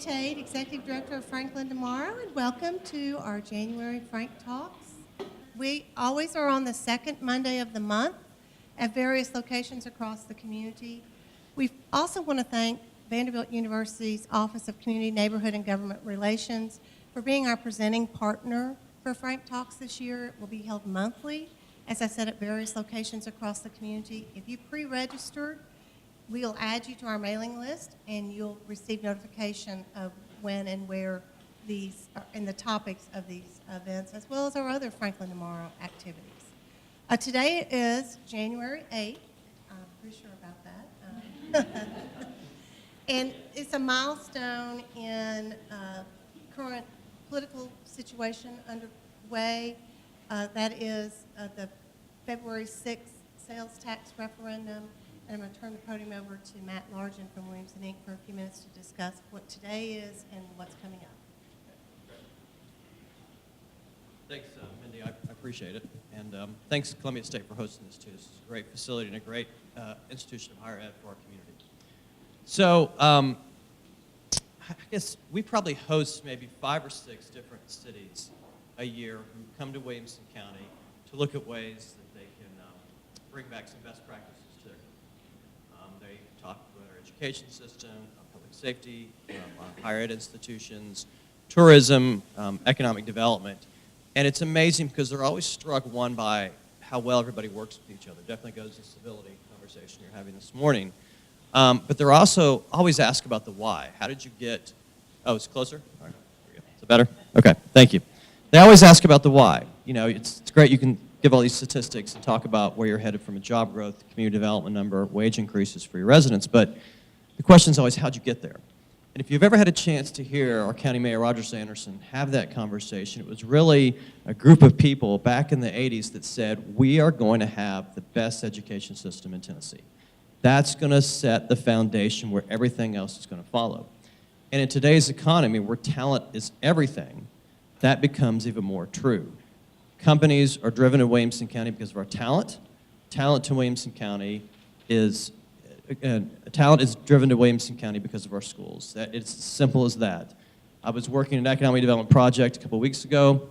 Tate, Executive Director of Franklin Tomorrow, and welcome to our January Frank Talks. We always are on the second Monday of the month at various locations across the community. We also want to thank Vanderbilt University's Office of Community, Neighborhood, and Government Relations for being our presenting partner for Frank Talks this year. It will be held monthly, as I said, at various locations across the community. If you pre-registered, we'll add you to our mailing list, and you'll receive notification of when and where these are, and the topics of these events, as well as our other Franklin Tomorrow activities. Today is January 8th. I'm pretty sure about that. And it's a milestone in current political situation underway. That is the February 6th sales tax referendum. And I'm going to turn the podium over to Matt Largent from Williamson Inc. for a few minutes to discuss what today is and what's coming up. Thanks, Mindy. I appreciate it. And thanks, Columbia State, for hosting this, too. This is a great facility and a great institution of higher ed for our community. So I guess we probably host maybe 5 or 6 different cities a year who come to Williamson County to look at ways that they can bring back some best practices to their community. They talk about our education system, public safety, our higher ed institutions, tourism, economic development. And it's amazing because they're always struck, one, by how well everybody works with each other. Definitely goes to the civility conversation you're having this morning. But they're also always asked about the why. How did you get, oh, it's closer? All right, there we go. Is it better? Okay, thank you. They always ask about the why. You know, it's great you can give all these statistics and talk about where you're headed from a job growth, community development number, wage increases for your residents, but the question is always, how'd you get there? And if you've ever had a chance to hear our County Mayor Roger Sanderson have that conversation, it was really a group of people back in the 80s that said, we are going to have the best education system in Tennessee. That's going to set the foundation where everything else is going to follow. And in today's economy, where talent is everything, that becomes even more true. Companies are driven to Williamson County because of our talent. Talent to Williamson County is talent is driven to Williamson County because of our schools. It's as simple as that. I was working an economic development project a couple of weeks ago,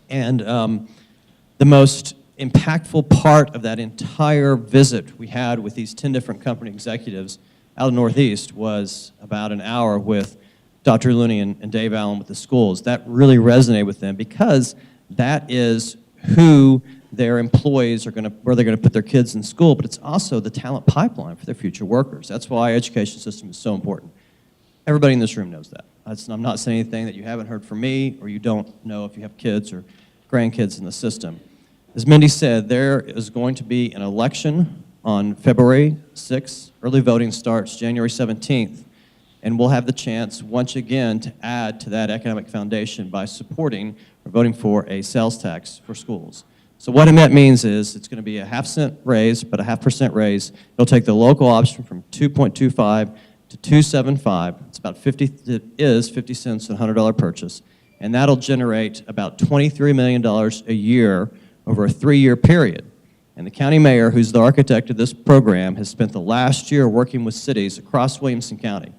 and the most impactful part of that entire visit we had with these 10 different company executives out of the Northeast was about an hour with Dr. Looney and Dave Allen with the schools. That really resonated with them because that is who their employees are going to, where they're going to put their kids in school, but it's also the talent pipeline for their future workers. That's why our education system is so important. Everybody in this room knows that. I'm not saying anything that you haven't heard from me or you don't know if you have kids or grandkids in the system. As Mindy said, there is going to be an election on February 6th. Early voting starts January 17th, and we'll have the chance once again to add to that economic foundation by supporting or voting for a sales tax for schools. So what that means is it's going to be a half-cent raise, but a 0.5% raise. It'll take the local option from 2.25 to 2.75. It's about 50 cents on a $100 purchase, and that'll generate about $23 million a year over a 3-year period. And the county mayor, who's the architect of this program, has spent the last year working with cities across Williamson County.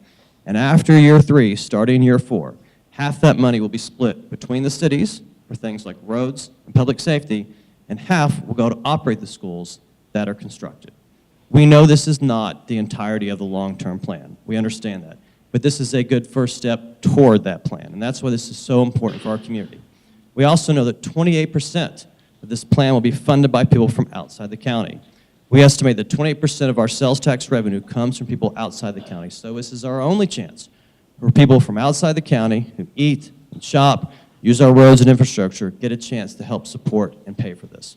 And after year 3, starting year 4, half that money will be split between the cities for things like roads and public safety, and half will go to operate the schools that are constructed. We know this is not the entirety of the long-term plan. We understand that. But this is a good first step toward that plan, and that's why this is so important for our community. We also know that 28% of this plan will be funded by people from outside the county. We estimate that 28% of our sales tax revenue comes from people outside the county, so this is our only chance for people from outside the county who eat and shop, use our roads and infrastructure, get a chance to help support and pay for this.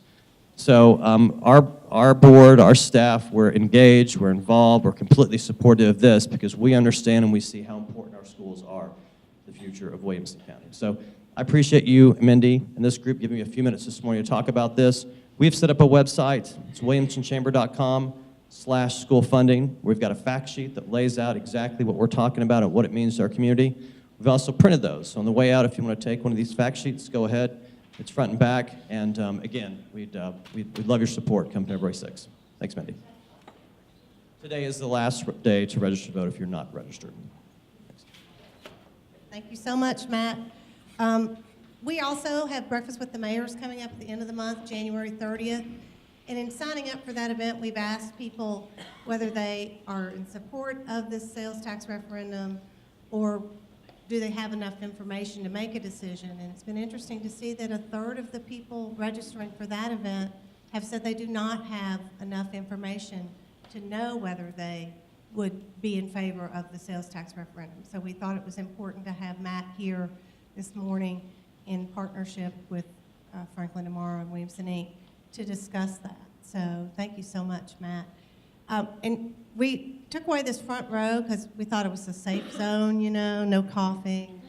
So our board, our staff, we're engaged, we're involved, we're completely supportive of this because we understand and we see how important our schools are to the future of Williamson County. So I appreciate you, Mindy, and this group giving me a few minutes this morning to talk about this. We've set up a website. It's williamsonchamber.com/school funding. We've got a fact sheet that lays out exactly what we're talking about and what it means to our community. We've also printed those. So on the way out, if you want to take one of these fact sheets, go ahead. It's front and back. And again, we'd love your support come February 6th. Thanks, Mindy. Today is the last day to register to vote if you're not registered. Thanks. Thank you so much, Matt. We also have Breakfast with the Mayors coming up at the end of the month, January 30th. And in signing up for that event, we've asked people whether they are in support of this sales tax referendum or do they have enough information to make a decision. And it's been interesting to see that a third of the people registering for that event have said they do not have enough information to know whether they would be in favor of the sales tax referendum. So we thought it was important to have Matt here this morning in partnership with Franklin & Morrow and Williamson Inc. to discuss that. So thank you so much, Matt. And we took away this front row because we thought it was a safe zone, you know, no coughing,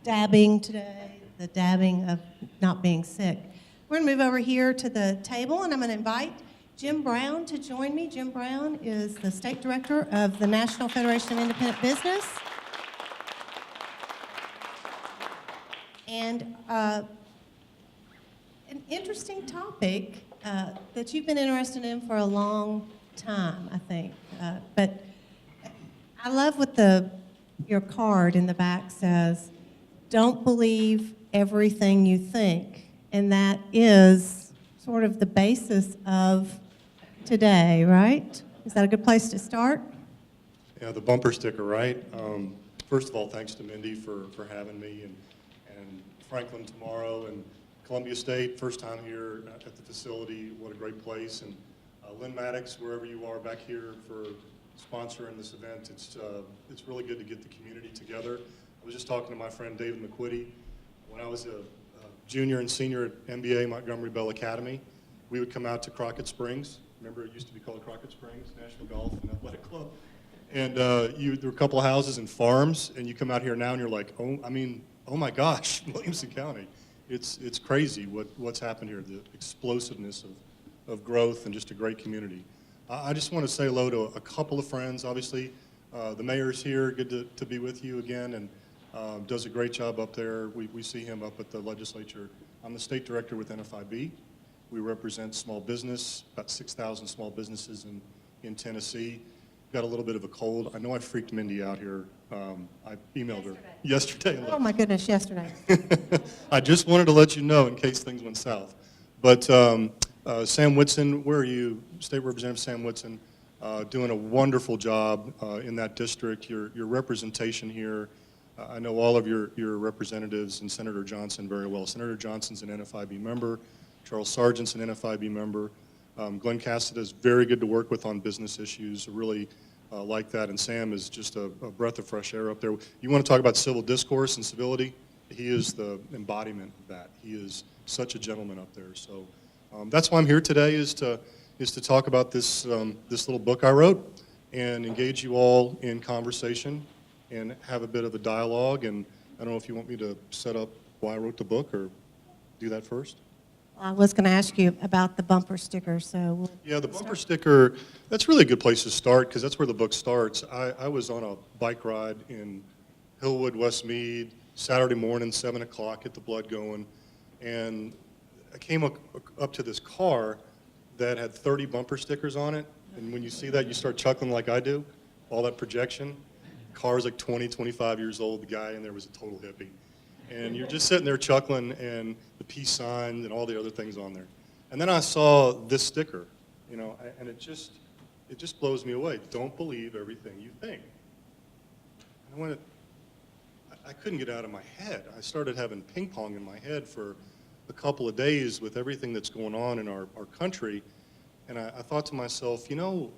dabbing today, the dabbing of not being sick. We're going to move over here to the table, and I'm going to invite Jim Brown to join me. Jim Brown is the State Director of the National Federation of Independent Business. And an interesting topic that you've been interested in for a long time, I think. But I love what your card in the back says, don't believe everything you think. And that is sort of the basis of today, right? Is that a good place to start? Yeah, the bumper sticker, right? First of all, thanks to Mindy for having me, and Franklin tomorrow, and Columbia State, first time here at the facility. What a great place. And Lynn Maddox, wherever you are back here for sponsoring this event. It's really good to get the community together. I was just talking to my friend David McQuitty. When I was a junior and senior at MBA, Montgomery Bell Academy, we would come out to Crockett Springs. Remember, it used to be called Crockett Springs National Golf and Athletic Club. And there were a couple of houses and farms, and you come out here now and you're like, oh my gosh, Williamson County. It's crazy what's happened here, the explosiveness of growth and just a great community. I just want to say hello to a couple of friends. Obviously, the mayor's here, good to be with you again, and does a great job up there. We see him up at the legislature. I'm the state director with NFIB. We represent small business, about 6,000 small businesses in Tennessee. Got a little bit of a cold. I know I freaked Mindy out here. I emailed her yesterday. Oh my goodness, yesterday. I just wanted to let you know in case things went south. But Sam Whitson, where are you? State Representative Sam Whitson, doing a wonderful job in that district. Your representation here, I know all of your representatives and Senator Johnson very well. Senator Johnson's an NFIB member. Charles Sargent's an NFIB member. Glenn Cassida is very good to work with on business issues. Really like that. And Sam is just a breath of fresh air up there. You want to talk about civil discourse and civility? He is the embodiment of that. He is such a gentleman up there. So that's why I'm here today, is to talk about this little book I wrote and engage you all in conversation and have a bit of a dialogue. And I don't know if you want me to set up why I wrote the book or do that first. I was going to ask you about the bumper sticker, so Yeah, the bumper sticker, that's really a good place to start because that's where the book starts. I was on a bike ride in Hillwood, Westmead, Saturday morning, 7 o'clock, get the blood going, and I came up to this car that had 30 bumper stickers on it, and when you see that, you start chuckling like I do, all that projection. The car is like 20, 25 years old. The guy in there was a total hippie. And you're just sitting there chuckling, and the peace signs and all the other things on there. And then I saw this sticker, and it just blows me away. Don't believe everything you think. And I couldn't get out of my head. I started having ping pong in my head for a couple of days with everything that's going on in our country. And I thought to myself, I know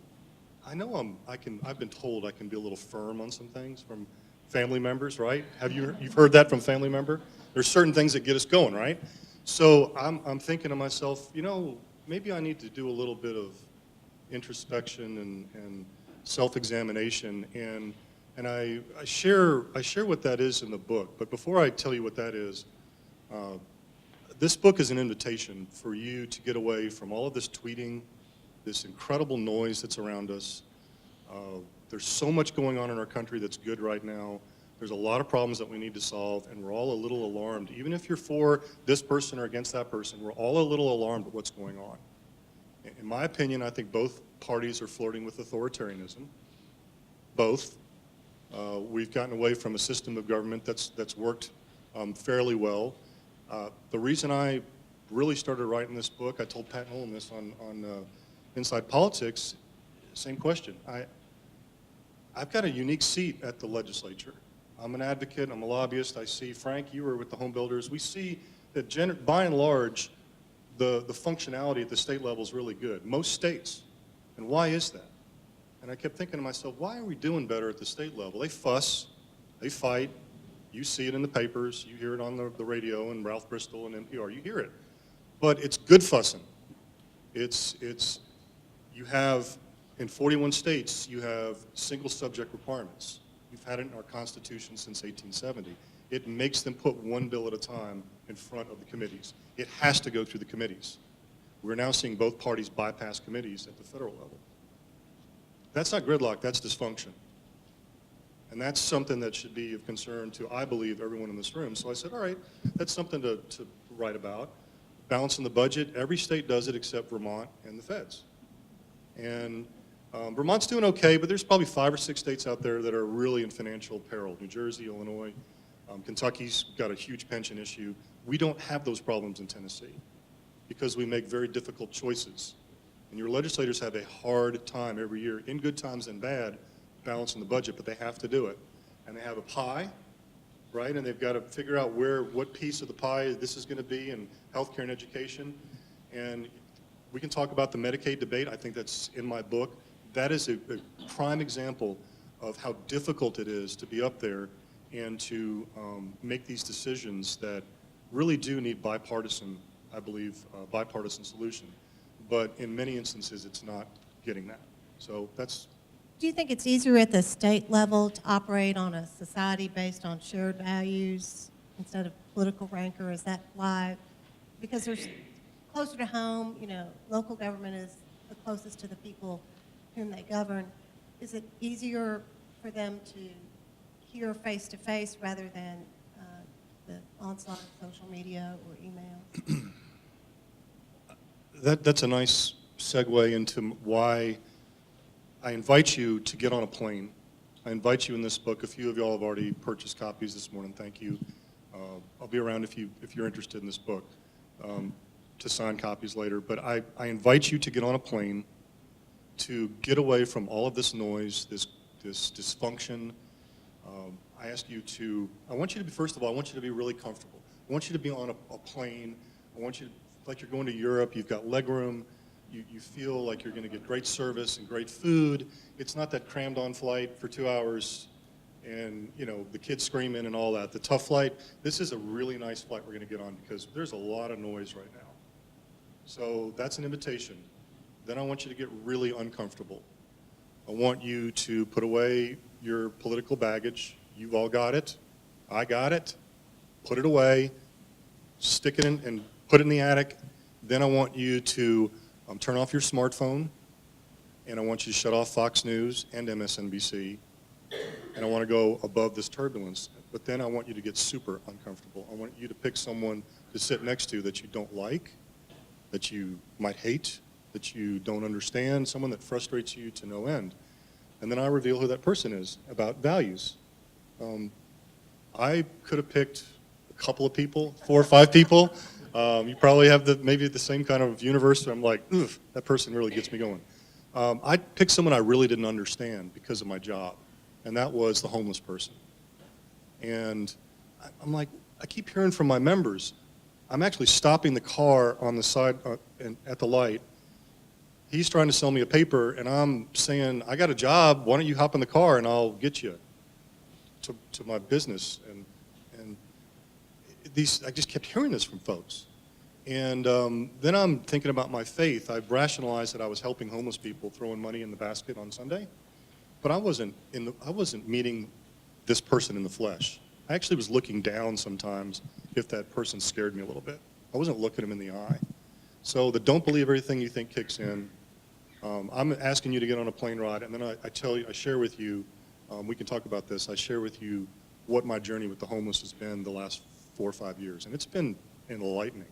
I've been told I can be a little firm on some things from family members, right? You've heard that from family member? There's certain things that get us going, right? So I'm thinking to myself, maybe I need to do a little bit of introspection and self-examination, and I share what that is in the book. But before I tell you what that is, this book is an invitation for you to get away from all of this tweeting, this incredible noise that's around us. There's so much going on in our country that's good right now. There's a lot of problems that we need to solve, and we're all a little alarmed. Even if you're for this person or against that person, we're all a little alarmed at what's going on. In my opinion, I think both parties are flirting with authoritarianism. Both. We've gotten away from a system of government that's worked fairly well. The reason I really started writing this book, I told Pat Nolan this on Inside Politics, same question. I've got a unique seat at the legislature. I'm an advocate, I'm a lobbyist. I see, Frank, you were with the home builders. We see that by and large, the functionality at the state level is really good. Most states. And why is that? And I kept thinking to myself, why are we doing better at the state level? They fuss, they fight. You see it in the papers, you hear it on the radio and Ralph Bristol and NPR, you hear it. But it's good fussing. You have, in 41 states, you have single subject requirements. We've had it in our Constitution since 1870. It makes them put one bill at a time in front of the committees. It has to go through the committees. We're now seeing both parties bypass committees at the federal level. That's not gridlock, that's dysfunction. And that's something that should be of concern to, I believe, everyone in this room. So I said, all right, that's something to write about. Balancing the budget, every state does it except Vermont and the feds. And Vermont's doing okay, but there's probably 5 or 6 states out there that are really in financial peril. New Jersey, Illinois, Kentucky's got a huge pension issue. We don't have those problems in Tennessee because we make very difficult choices. And your legislators have a hard time every year, in good times and bad, balancing the budget, but they have to do it. And they have a pie, right? And they've got to figure out what piece of the pie this is going to be in healthcare and education. And we can talk about the Medicaid debate. I think that's in my book. That is a prime example of how difficult it is to be up there and to make these decisions that really do need bipartisan, I believe, bipartisan solution. But in many instances, it's not getting that. So that's. Do you think it's easier at the state level to operate on a society based on shared values instead of political rancor? Is that why? Because there's closer to home, local government is the closest to the people whom they govern. Is it easier for them to hear face-to-face rather than the onslaught of social media or email? That's a nice segue into why I invite you to get on a plane. I invite you in this book. A few of y'all have already purchased copies this morning. Thank you. I'll be around if you're interested in this book to sign copies later. But I invite you to get on a plane to get away from all of this noise, this dysfunction. I want you to be, first of all, I want you to be really comfortable. I want you to be on a plane. I want you to, like you're going to Europe, you've got legroom, you feel like you're going to get great service and great food. It's not that crammed on flight for 2 hours and the kids screaming and all that. The tough flight, this is a really nice flight we're going to get on because there's a lot of noise right now. So that's an invitation. Then I want you to get really uncomfortable. I want you to put away your political baggage. You've all got it. I got it. Put it away. Stick it in and put it in the attic. Then I want you to turn off your smartphone, and I want you to shut off Fox News and MSNBC, and I want to go above this turbulence. But then I want you to get super uncomfortable. I want you to pick someone to sit next to that you don't like, that you might hate, that you don't understand, someone that frustrates you to no end. And then I reveal who that person is about values. I could have picked a couple of people, 4 or 5 people. You probably have maybe the same kind of universe where I'm like, oof, that person really gets me going. I picked someone I really didn't understand because of my job, and that was the homeless person. And I'm like, I keep hearing from my members, I'm actually stopping the car on the side at the light. He's trying to sell me a paper, and I'm saying, I got a job, why don't you hop in the car and I'll get you to my business. And I just kept hearing this from folks. And then I'm thinking about my faith. I've rationalized that I was helping homeless people, throwing money in the basket on Sunday, but I wasn't meeting this person in the flesh. I actually was looking down sometimes if that person scared me a little bit. I wasn't looking him in the eye. So the don't believe everything you think kicks in. I'm asking you to get on a plane ride, and then I share with you, we can talk about this, I share with you what my journey with the homeless has been the last 4 or 5 years, and it's been enlightening.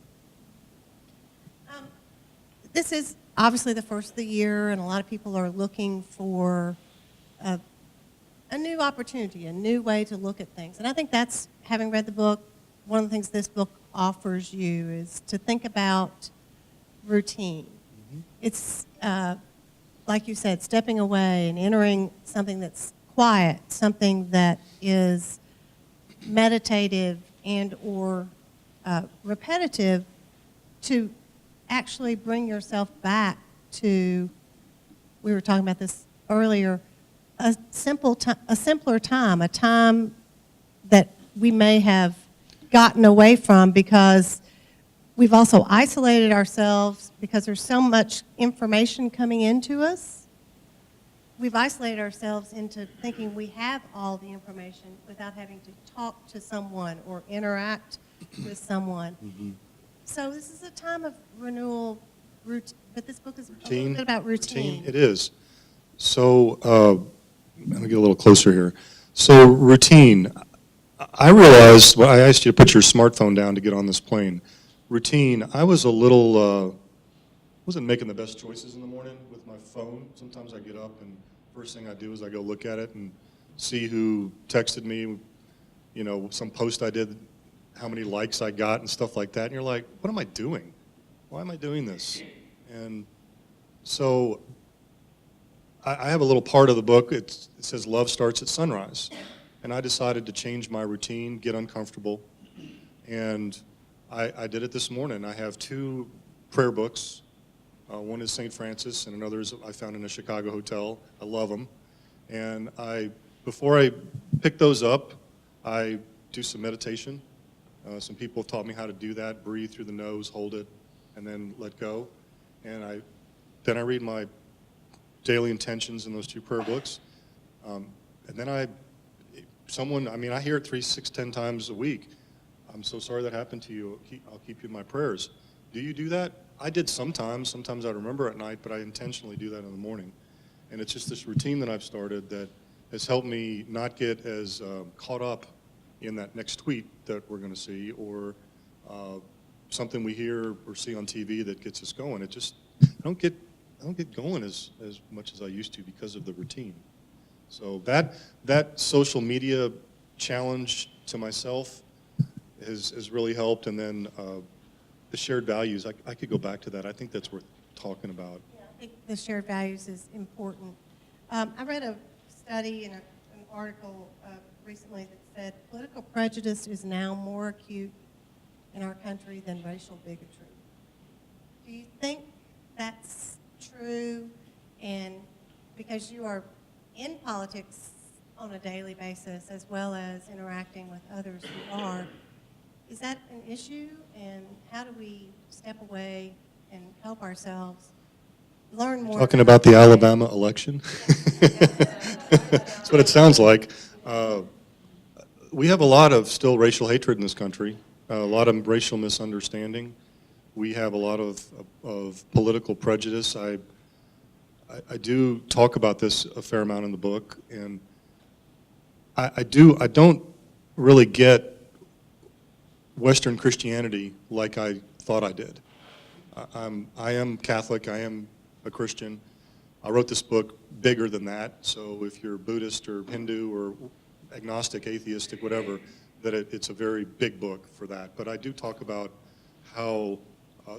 This is obviously the first of the year, and a lot of people are looking for a new opportunity, a new way to look at things. And I think that's, having read the book, one of the things this book offers you is to think about routine. It's, like you said, stepping away and entering something that's quiet, something that is meditative and or repetitive, to actually bring yourself back to, we were talking about this earlier, a simpler time, a time that we may have gotten away from because we've also isolated ourselves because there's so much information coming into us. We've isolated ourselves into thinking we have all the information without having to talk to someone or interact with someone. Mm-hmm. So this is a time of renewal, but this book is a Routine. little bit about routine. It is. So, I'm going to get a little closer here. So, routine. I realized, well, I asked you to put your smartphone down to get on this plane. Routine, I was a little, wasn't making the best choices in the morning with my phone. Sometimes I get up and first thing I do is I go look at it and see who texted me, you know, some post I did, how many likes I got and stuff like that. And you're like, what am I doing? Why am I doing this? And so I have a little part of the book. It says love starts at sunrise. And I decided to change my routine, get uncomfortable. And I did it this morning. I have 2 prayer books. One is St. Francis and another is I found in a Chicago hotel. I love them. And before I pick those up, I do some meditation. Some people have taught me how to do that. Breathe through the nose, hold it, and then let go. And then I read my daily intentions in those 2 prayer books. And then I hear it 3, 6, 10 times a week. I'm so sorry that happened to you. I'll keep you in my prayers. Do you do that? I did sometimes. Sometimes I remember at night, but I intentionally do that in the morning. And it's just this routine that I've started that has helped me not get as caught up in that next tweet that we're going to see or something we hear or see on TV that gets us going. I don't get going as much as I used to because of the routine. So that social media challenge to myself has really helped. And then the shared values, I could go back to that. I think that's worth talking about. Yeah, I think the shared values is important. I read a study in an article recently that said political prejudice is now more acute in our country than racial bigotry. Do you think that's true? And because you are in politics on a daily basis as well as interacting with others who are, is that an issue? And how do we step away and help ourselves learn more? Talking about the Alabama election? That's what it sounds like. We have a lot of still racial hatred in this country, a lot of racial misunderstanding. We have a lot of political prejudice. I do talk about this a fair amount in the book, and I don't really get Western Christianity like I thought I did. I am Catholic, I am a Christian. I wrote this book bigger than that, so if you're Buddhist or Hindu or agnostic, atheistic, whatever, that it's a very big book for that. But I do talk about how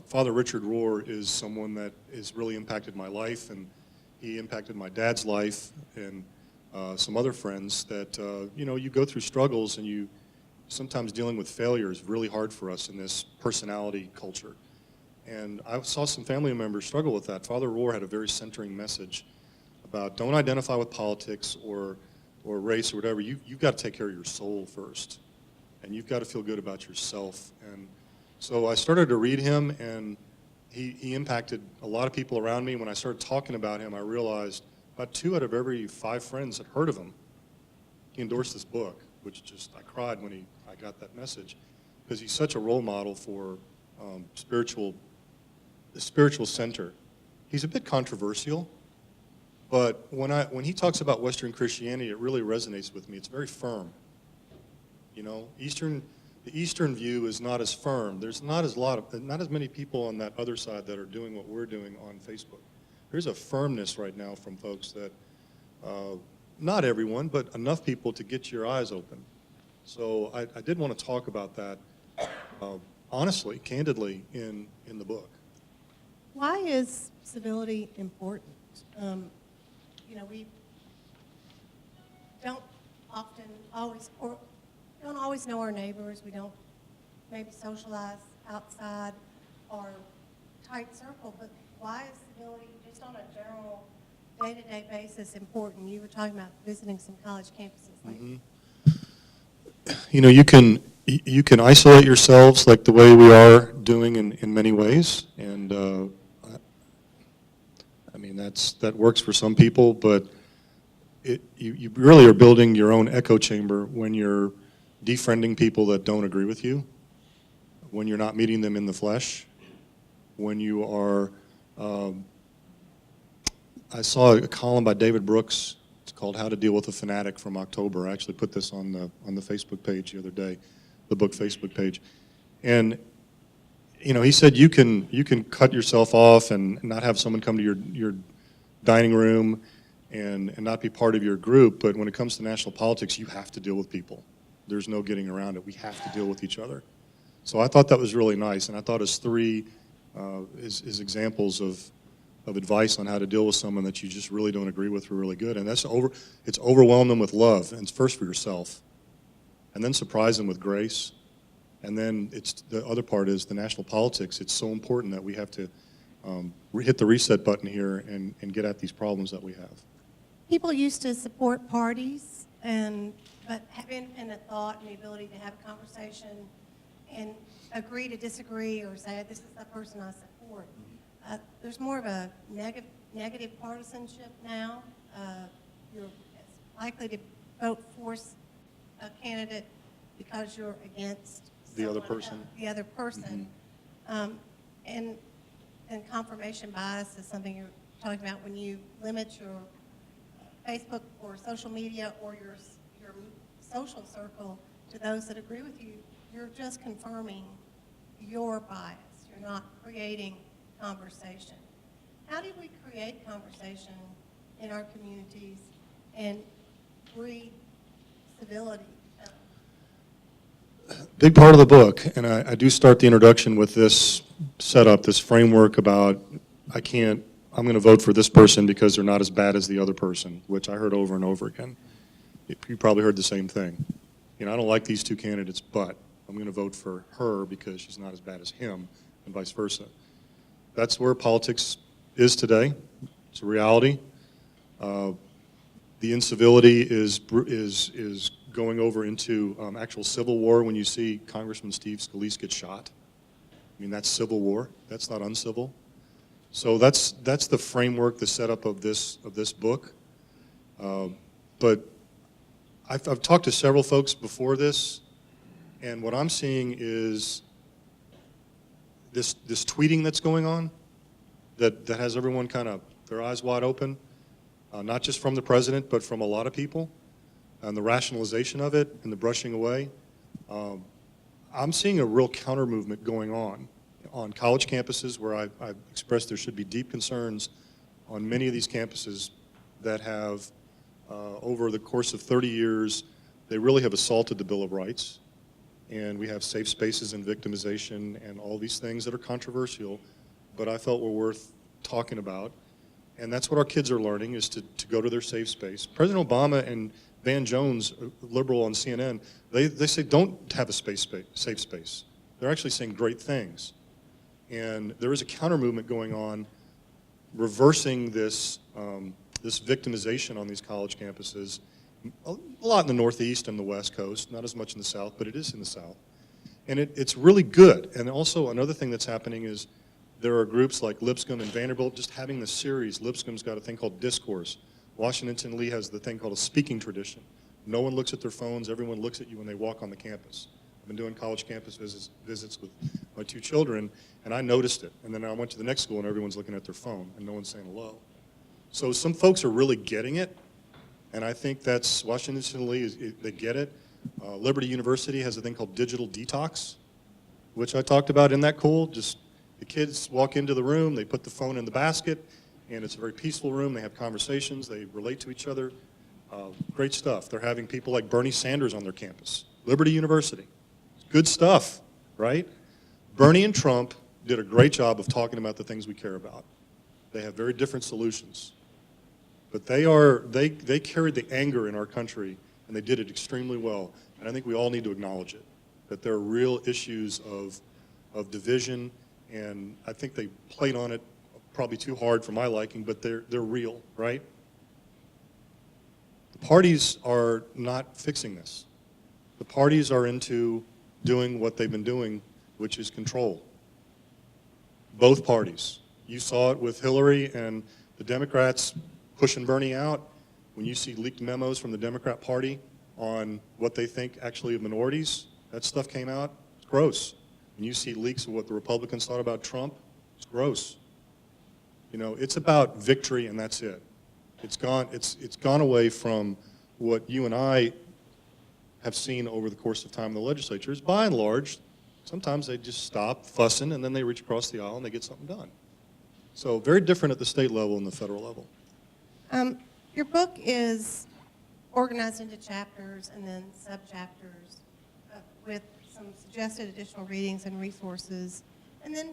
Father Richard Rohr is someone that has really impacted my life, and he impacted my dad's life and some other friends that, you go through struggles, and sometimes dealing with failure is really hard for us in this personality culture. And I saw some family members struggle with that. Father Rohr had a very centering message about don't identify with politics or race or whatever. You've got to take care of your soul first, and you've got to feel good about yourself. And so I started to read him, and he impacted a lot of people around me. When I started talking about him, I realized about 2 out of every 5 friends had heard of him. He endorsed this book, which I cried when I got that message, because he's such a role model for the spiritual center. He's a bit controversial, but when he talks about Western Christianity, it really resonates with me. It's very firm. The Eastern view is not as firm. There's not as many people on that other side that are doing what we're doing on Facebook. There's a firmness right now from folks that not everyone, but enough people to get your eyes open. So I did want to talk about that honestly, candidly, in the book. Why is civility important? We don't often always, or don't always know our neighbors. We don't maybe socialize outside our tight circle, but why is civility just on a general day-to-day basis important? You were talking about visiting some college campuses lately. You can isolate yourselves like the way we are doing in many ways, and that works for some people, but you really are building your own echo chamber when you're defriending people that don't agree with you, when you're not meeting them in the flesh, when you are, I saw a column by David Brooks. It's called How to Deal with a Fanatic from October. I actually put this on the Facebook page the other day, the book Facebook page. And he said you can cut yourself off and not have someone come to your dining room and not be part of your group, but when it comes to national politics, you have to deal with people. There's no getting around it. We have to deal with each other. So I thought that was really nice, and I thought his three is examples of advice on how to deal with someone that you just really don't agree with were really good. And it's overwhelm them with love, and it's first for yourself, and then surprise them with grace. And then the other part is the national politics. It's so important that we have to hit the reset button here and get at these problems that we have. People used to support parties, but having a thought and the ability to have a conversation and agree to disagree or say, this is the person I support. There's more of a negative partisanship now. You're likely to vote for a candidate because you're against The other person. The other person. And confirmation bias is something you're talking about when you limit your Facebook or social media or your social circle to those that agree with you. You're just confirming your bias. You're not creating conversation. How do we create conversation in our communities and breed civility? Big part of the book, and I do start the introduction with this setup, this framework about I'm going to vote for this person because they're not as bad as the other person, which I heard over and over again. You probably heard the same thing. I don't like these two candidates, but I'm going to vote for her because she's not as bad as him, and vice versa. That's where politics is today. It's a reality. The incivility is going over into actual civil war when you see Congressman Steve Scalise get shot. That's civil war. That's not uncivil. So that's the framework, the setup of this book. But I've talked to several folks before this, and what I'm seeing is this tweeting that's going on that has everyone kind of their eyes wide open, not just from the president, but from a lot of people, and the rationalization of it and the brushing away. I'm seeing a real counter movement going on college campuses where I've expressed there should be deep concerns on many of these campuses that have, over the course of 30 years, they really have assaulted the Bill of Rights. And we have safe spaces and victimization and all these things that are controversial, but I felt were worth talking about. And that's what our kids are learning, is to go to their safe space. President Obama and Van Jones, a liberal on CNN, they say don't have a safe space. They're actually saying great things. And there is a counter movement going on, reversing this victimization on these college campuses. A lot in the Northeast and the West Coast, not as much in the South, but it is in the South. And it's really good. And also another thing that's happening is there are groups like Lipscomb and Vanderbilt just having the series. Lipscomb's got a thing called Discourse. Washington Lee has the thing called a speaking tradition. No one looks at their phones. Everyone looks at you when they walk on the campus. I've been doing college campus visits with my two children, and I noticed it. And then I went to the next school, and everyone's looking at their phone, and no one's saying hello. So some folks are really getting it, and I think that's Washington Lee, they get it. Liberty University has a thing called Digital Detox, which I talked about. Isn't that cool? Just the kids walk into the room, they put the phone in the basket, and it's a very peaceful room. They have conversations, they relate to each other. Great stuff. They're having people like Bernie Sanders on their campus. Liberty University. Good stuff, right? Bernie and Trump did a great job of talking about the things we care about. They have very different solutions. But they carried the anger in our country, and they did it extremely well. And I think we all need to acknowledge it, that there are real issues of division, and I think they played on it probably too hard for my liking, but they're real, right? The parties are not fixing this. The parties are into doing what they've been doing, which is control. Both parties. You saw it with Hillary and the Democrats pushing Bernie out. When you see leaked memos from the Democrat Party on what they think actually of minorities, that stuff came out. It's gross. When you see leaks of what the Republicans thought about Trump, it's gross. You know, it's about victory, and that's it. It's gone away from what you and I have seen over the course of time in the legislatures. By and large, sometimes they just stop fussing, and then they reach across the aisle and they get something done. So very different at the state level and the federal level. Your book is organized into chapters and then sub-chapters with some suggested additional readings and resources, and then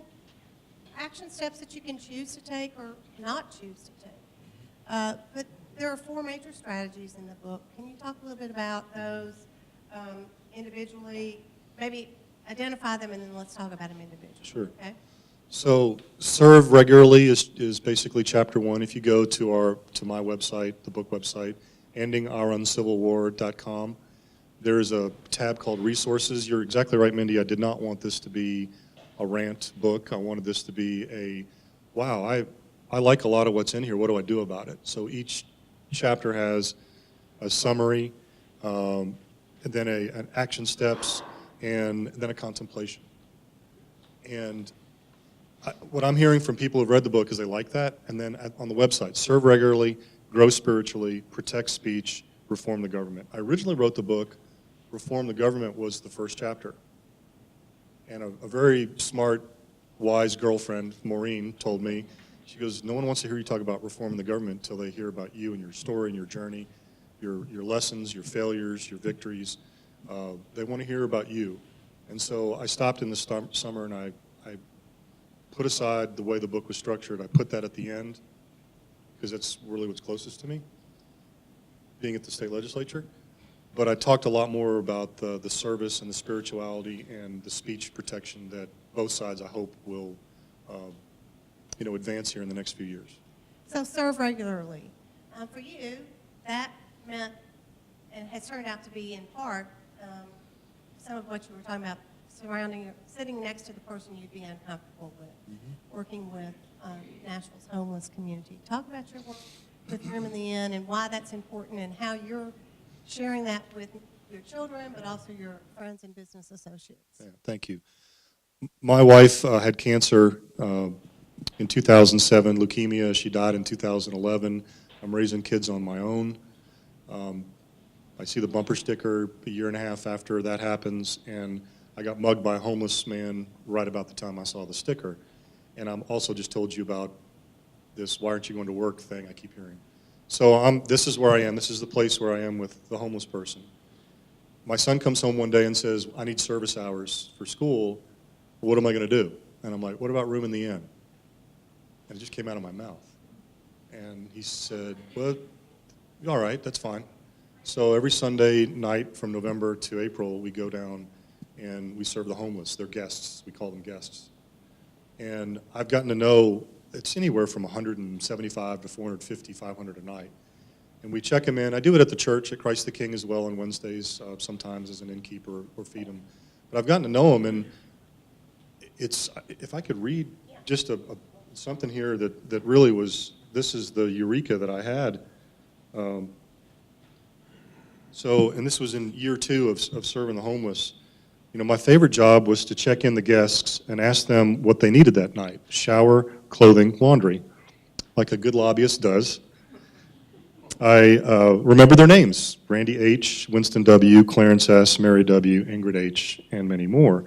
action steps that you can choose to take or not choose to take. But there are 4 major strategies in the book. Can you talk a little bit about those individually? Maybe identify them, and then let's talk about them individually. Sure. Okay? So serve regularly is basically chapter 1. If you go to my website, the book website, endingouruncivilwar.com, there's a tab called resources. You're exactly right, Mindy. I did not want this to be a rant book. I wanted this to be a, wow, I like a lot of what's in here. What do I do about it? So each chapter has a summary, and then an action steps, and then a contemplation. And what I'm hearing from people who've read the book is they like that. And then on the website, serve regularly, grow spiritually, protect speech, reform the government. I originally wrote the book, Reform the Government was the first chapter. And a very smart, wise girlfriend, Maureen, told me, she goes, no one wants to hear you talk about reforming the government until they hear about you and your story and your journey, your lessons, your failures, your victories. They want to hear about you. And so I stopped in the summer and I put aside the way the book was structured. I put that at the end because that's really what's closest to me, being at the state legislature. But I talked a lot more about the service and the spirituality and the speech protection that both sides, I hope, will advance here in the next few years. So serve regularly. For you, that meant, and has turned out to be in part, some of what you were talking about, sitting next to the person you'd be uncomfortable with, working with Nashville's homeless community. Talk about your work with Room in the Inn and why that's important and how you're sharing that with your children, but also your friends and business associates. Yeah, thank you. My wife had cancer in 2007, leukemia. She died in 2011. I'm raising kids on my own. I see the bumper sticker a year and a half after that happens, and I got mugged by a homeless man right about the time I saw the sticker. And I'm also just told you about this why aren't you going to work thing I keep hearing. So this is where I am. This is the place where I am with the homeless person. My son comes home one day and says, I need service hours for school. What am I going to do? And I'm like, what about Room in the Inn? And it just came out of my mouth. And he said, well, all right, that's fine. So every Sunday night from November to April, we go down and we serve the homeless. They're guests. We call them guests. And I've gotten to know, it's anywhere from 175 to 450, 500 a night. And we check them in. I do it at the church at Christ the King as well on Wednesdays, sometimes as an innkeeper or feed them. But I've gotten to know them, and it's, if I could read just something here that really was, this is the eureka that I had. And this was in year 2 of serving the homeless. You know, my favorite job was to check in the guests and ask them what they needed that night. Shower, clothing, laundry, like a good lobbyist does. I remember their names: Randy H., Winston W., Clarence S., Mary W., Ingrid H., and many more.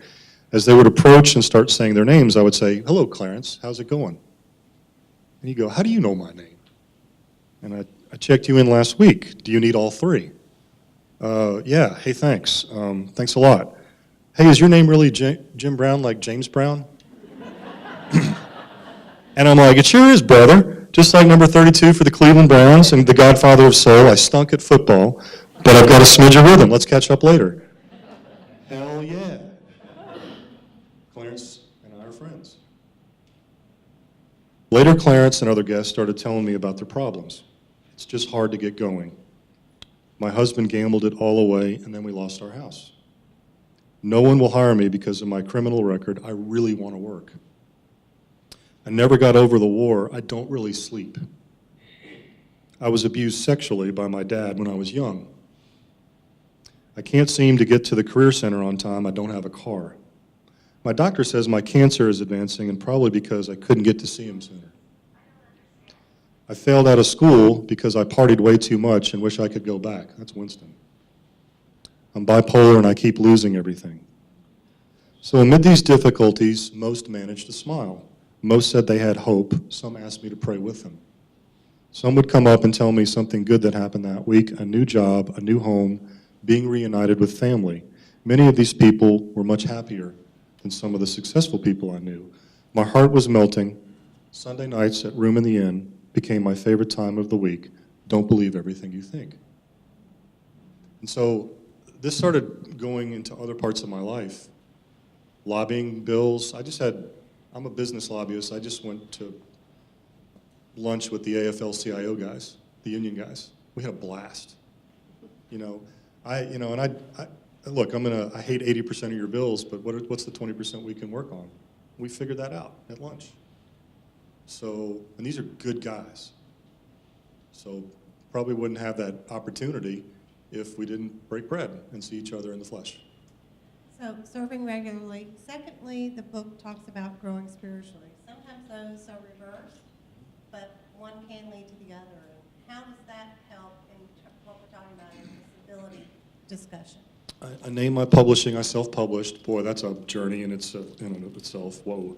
As they would approach and start saying their names, I would say, hello, Clarence, how's it going? And he'd go, how do you know my name? And I checked you in last week. Do you need all three? Yeah, hey, thanks. Thanks a lot. Hey, is your name really Jim Brown, like James Brown? And I'm like, it sure is, brother. Just like number 32 for the Cleveland Browns and the godfather of soul, I stunk at football, but I've got a smidge of rhythm. Let's catch up later. Hell yeah. Clarence and I are friends. Later, Clarence and other guests started telling me about their problems. It's just hard to get going. My husband gambled it all away, and then we lost our house. No one will hire me because of my criminal record. I really want to work. I never got over the war. I don't really sleep. I was abused sexually by my dad when I was young. I can't seem to get to the career center on time. I don't have a car. My doctor says my cancer is advancing, and probably because I couldn't get to see him sooner. I failed out of school because I partied way too much and wish I could go back. That's Winston. I'm bipolar and I keep losing everything. So amid these difficulties, most managed to smile. Most said they had hope. Some asked me to pray with them. Some would come up and tell me something good that happened that week, a new job, a new home, being reunited with family. Many of these people were much happier than some of the successful people I knew. My heart was melting. Sunday nights at Room in the Inn became my favorite time of the week. Don't believe everything you think. And so this started going into other parts of my life. Lobbying bills. I'm a business lobbyist. I just went to lunch with the AFL-CIO guys, the union guys. We had a blast. Look, I hate 80% of your bills, but what's the 20% we can work on? We figured that out at lunch. So, and these are good guys. So probably wouldn't have that opportunity if we didn't break bread and see each other in the flesh. So serving regularly. Secondly, the book talks about growing spiritually. Sometimes those are reversed, but one can lead to the other. And how does that help in what we're talking about in disability discussion? I named my publishing, I self-published. Boy, that's a journey in and of itself. Whoa.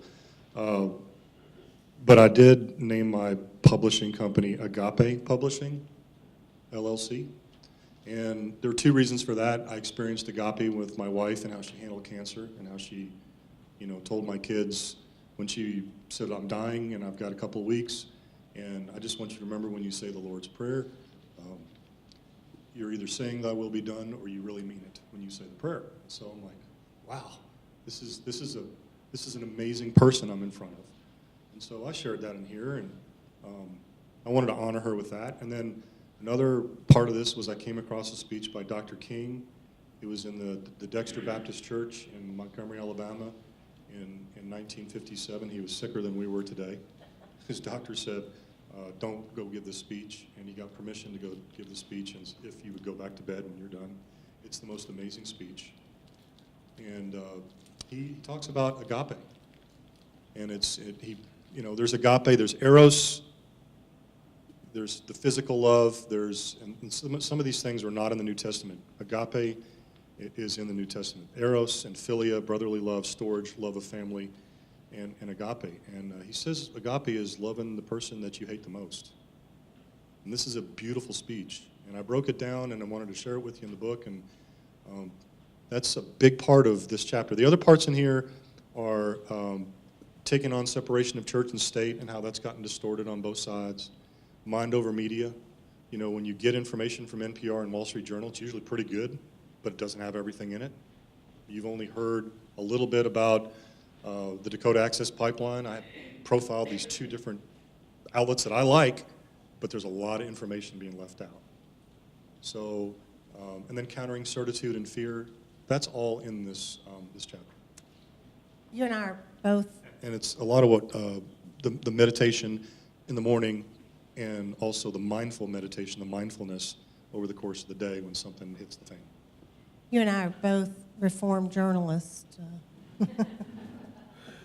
But I did name my publishing company Agape Publishing, LLC. And there were two reasons for that. I experienced Agape with my wife and how she handled cancer and how she, told my kids when she said, I'm dying and I've got a couple of weeks. And I just want you to remember when you say the Lord's Prayer, you're either saying thy will be done or you really mean it when you say the prayer. So I'm like, wow, this is an amazing person I'm in front of. And so I shared that in here, and I wanted to honor her with that. And then another part of this was I came across a speech by Dr. King. It was in the Dexter Baptist Church in Montgomery, Alabama in 1957. He was sicker than we were today. His doctor said, don't go give this speech, and he got permission to go give the speech, and if you would go back to bed when you're done. It's the most amazing speech. And he talks about agape. And there's agape, there's eros, there's the physical love, and some of these things are not in the New Testament. Agape is in the New Testament. Eros and philia, brotherly love, storge, love of family, and agape. And he says agape is loving the person that you hate the most. And this is a beautiful speech. And I broke it down and I wanted to share it with you in the book, and that's a big part of this chapter. The other parts in here are taking on separation of church and state and how that's gotten distorted on both sides. Mind over media. When you get information from NPR and Wall Street Journal, it's usually pretty good, but it doesn't have everything in it. You've only heard a little bit about the Dakota Access Pipeline. I profiled these two different outlets that I like, but there's a lot of information being left out. So, and then countering certitude and fear, that's all in this chapter. You and I are both. And it's a lot of what the meditation in the morning, and also the mindful meditation, the mindfulness over the course of the day when something hits the fan. You and I are both Reformed journalists.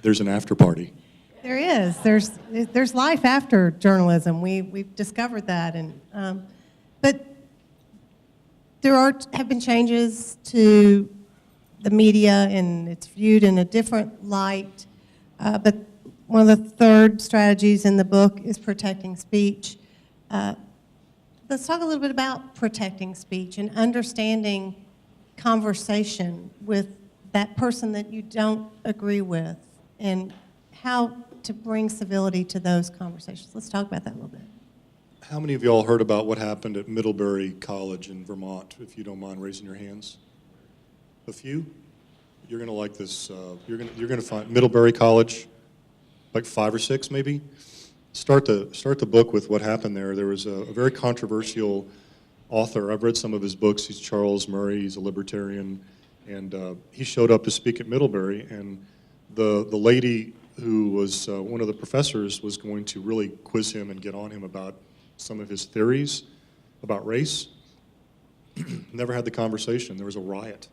There's an after party. There is. There's life after journalism. We've discovered that, but there have been changes to the media, and it's viewed in a different light. But one of the third strategies in the book is protecting speech. Let's talk a little bit about protecting speech and understanding conversation with that person that you don't agree with and how to bring civility to those conversations. Let's talk about that a little bit. How many of y'all heard about what happened at Middlebury College in Vermont, if you don't mind raising your hands? A few? You're going to like this. You're going to find Middlebury College, like 5 or 6 maybe. Start the book with what happened there. There was a very controversial author. I've read some of his books. He's Charles Murray. He's a libertarian, and he showed up to speak at Middlebury, and the lady who was one of the professors was going to really quiz him and get on him about some of his theories about race. Never had the conversation. There was a riot.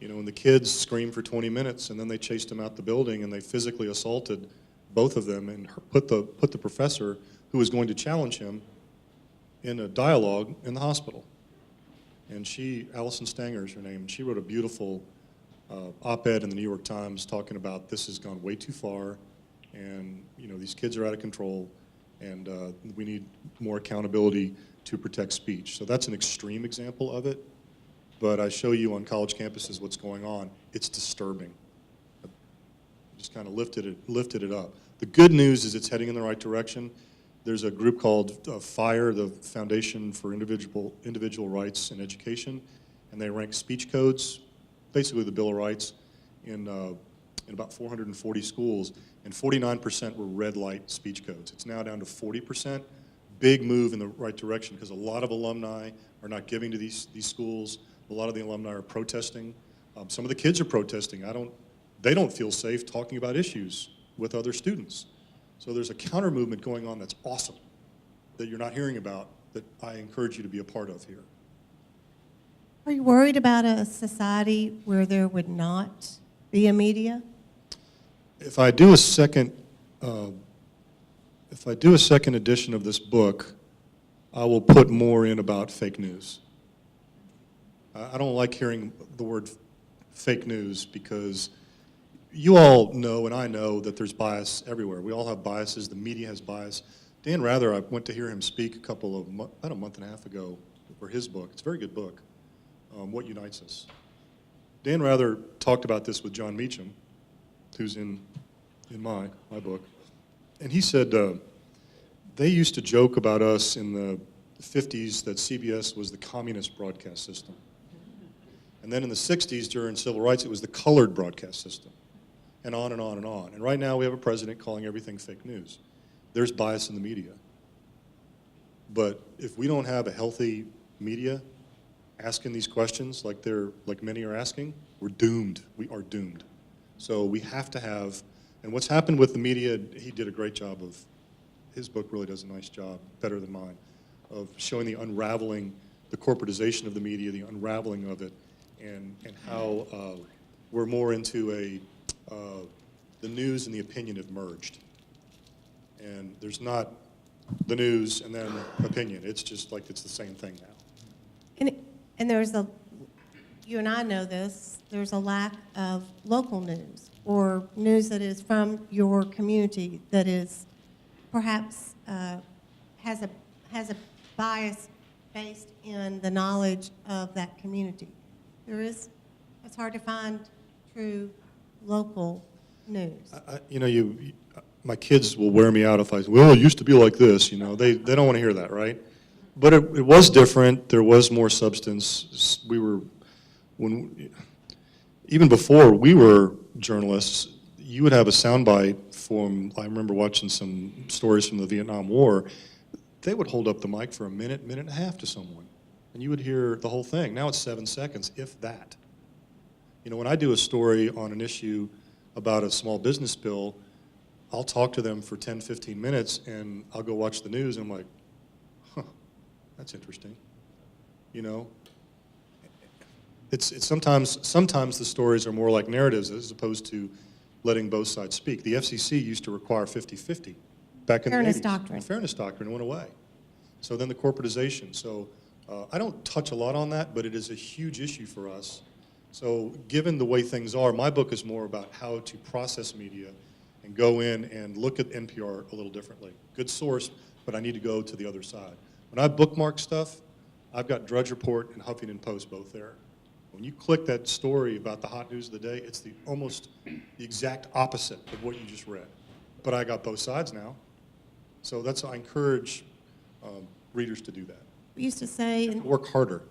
You know, and the kids screamed for 20 minutes, and then they chased him out the building, and they physically assaulted both of them and put the professor who was going to challenge him in a dialogue in the hospital. And Allison Stanger is her name, and she wrote a beautiful op-ed in the New York Times talking about this has gone way too far, and you know, these kids are out of control, and we need more accountability to protect speech. So that's an extreme example of it, but I show you on college campuses what's going on. It's disturbing. I just kind of lifted it up. The good news is it's heading in the right direction. There's a group called FIRE, the Foundation for Individual Rights in Education, and they rank speech codes, basically the Bill of Rights, in about 440 schools, and 49% were red light speech codes. It's now down to 40%. Big move in the right direction because a lot of alumni are not giving to these schools. A lot of the alumni are protesting. Some of the kids are protesting. They don't feel safe talking about issues with other students. So there's a counter movement going on that's awesome that you're not hearing about that I encourage you to be a part of here. Are you worried about a society where there would not be a media? If I do a second edition of this book, I will put more in about fake news. I don't like hearing the word fake news because you all know and I know that there's bias everywhere. We all have biases. The media has bias. Dan Rather, I went to hear him speak about a month and a half ago for his book. It's a very good book, What Unites Us. Dan Rather talked about this with John Meacham, who's in my book. And he said they used to joke about us in the 50s that CBS was the communist broadcast system. And then in the 60s, during civil rights, it was the colored broadcast system. And on and on and on. And right now we have a president calling everything fake news. There's bias in the media. But if we don't have a healthy media asking these questions like many are asking, we're doomed. We are doomed. So we have to have, and what's happened with the media, he did a great job of, his book really does a nice job, better than mine, of showing the unraveling, the corporatization of the media, the unraveling of it, and how we're more into the news and the opinion have merged. And there's not the news and then opinion. It's just like it's the same thing now. And you and I know this, there's a lack of local news or news that is from your community that is perhaps has a bias based in the knowledge of that community. It's hard to find true local news. My kids will wear me out if I say, well, it used to be like this, you know. They don't want to hear that, right? But it was different. There was more substance. Even before we were journalists, you would have a soundbite from, I remember watching some stories from the Vietnam War. They would hold up the mic for a minute and a half to someone, and you would hear the whole thing. Now it's 7 seconds, if that. You know, when I do a story on an issue about a small business bill, I'll talk to them for 10, 15 minutes, and I'll go watch the news, and I'm like, huh, that's interesting. You know, it's sometimes the stories are more like narratives as opposed to letting both sides speak. The FCC used to require 50-50 back in the 80s. Fairness doctrine. The fairness doctrine went away. So then the corporatization. So I don't touch a lot on that, but it is a huge issue for us. So given the way things are, my book is more about how to process media and go in and look at NPR a little differently. Good source, but I need to go to the other side. When I bookmark stuff, I've got Drudge Report and Huffington Post both there. When you click that story about the hot news of the day, it's almost the exact opposite of what you just read. But I got both sides now. So I encourage readers to do that. We used to say, Work harder.